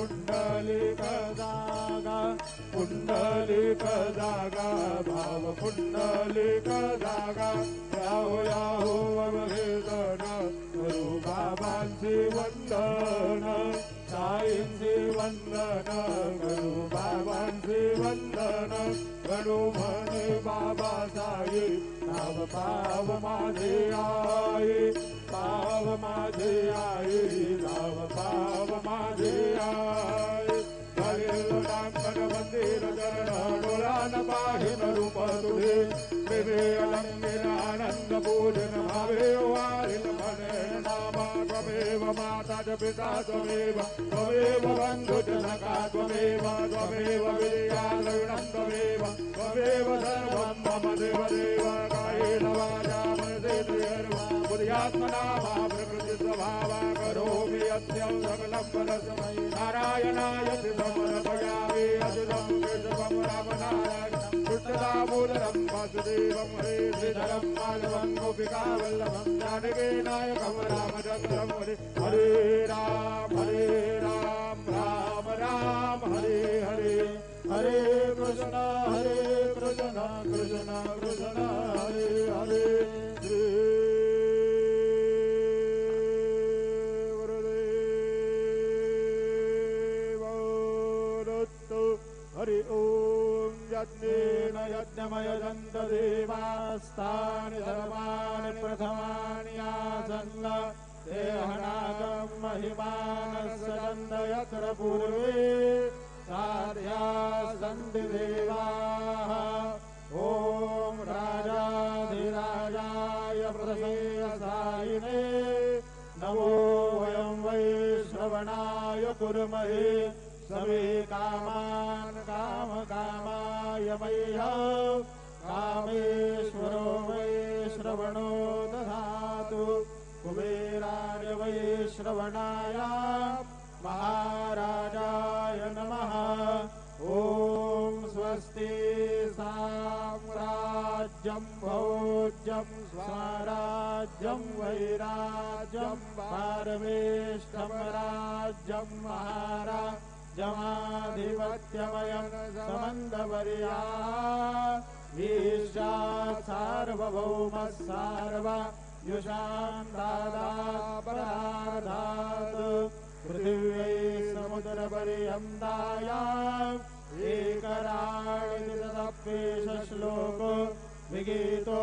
पुंडलिक जागा पुंडलिक जागा भाव पुंडलिक जागा याहो याहो अवघेदन करू बाबांचे वंदन साईंचे वंदन करू बाबांचे वंदन गणू म्हणे बाबा साई नाव पाव माझे आई पाव माझे आई नाव पाव माझे आई नामकन मंदिर चरण डोळान पाहिन रूप तुझे प्रेमे अलंगिन आनंद पूजन भावे वारिल म्हणे नामा त्वमेव माता च पिता त्वमेव त्वमेव बंधु च सखा त्वमेव त्वमेव विद्या द्रविणं त्वमेव त्वमेव सर्वं मम देवदेव कायेन वाचा मनसेन्द्रियैर्वा बुद्ध्यात्मना वा प्रकृतिस्वभावा करोमि यत्नं सकलं परस्मै नारायणाय समर्पयामि अच्युतं केशवं रामनारायणं कृष्णदामोदरं वासुदेवं हरे श्रीधरं माधवं गोपिकावल्लभं जानकीनायकं रामचन्द्रं हरे हरे राम राम राम हरे हरे हरे कृष्ण कृष्ण कृष्ण हरे हरे श्री हरि ओम यज्ञेन यज्ञमय दन्त देवास्तानि धर्माणि प्रथमानि आसन्न देहनागं महिमानस्य दन्त यत्र पूर्वे साध्या सन्ति देवाः ओम राजाधिराजाय प्रसेयसायिने नमो वयं वै श्रवणाय कुर्महे सवे कामान् कामकामाय मह्यं कामेश्वरो वै श्रवणो दधातु कुबेराय वै श्रवणाय महाराजाय नमः ॐ स्वस्ति साम्राज्यं भोज्यं स्वराज्यं वैराज्यं पारमेष्ठं राज्यं महाराजमाधिपत्यमयं समन्दवर्या ईशात् सार्वभौमः सार्वयुषां दादापराधात् पृथिव्यै समुद्रपर्यन्तायाम् एकराणि तदप्येष श्लोको विगीतो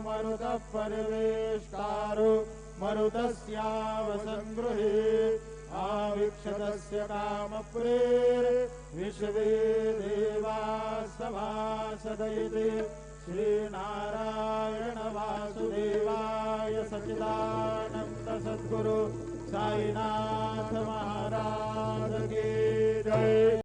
मरुतः परिवेष्टारो मरुतस्यावसङ्गृहे आवीक्षतस्य कामप्रेर विश्वे देवाः सभासदयिते श्रीनारायण वासुदेवाय सच्चिदानन्द सद्गुरु साईनाथ महाराज की जय।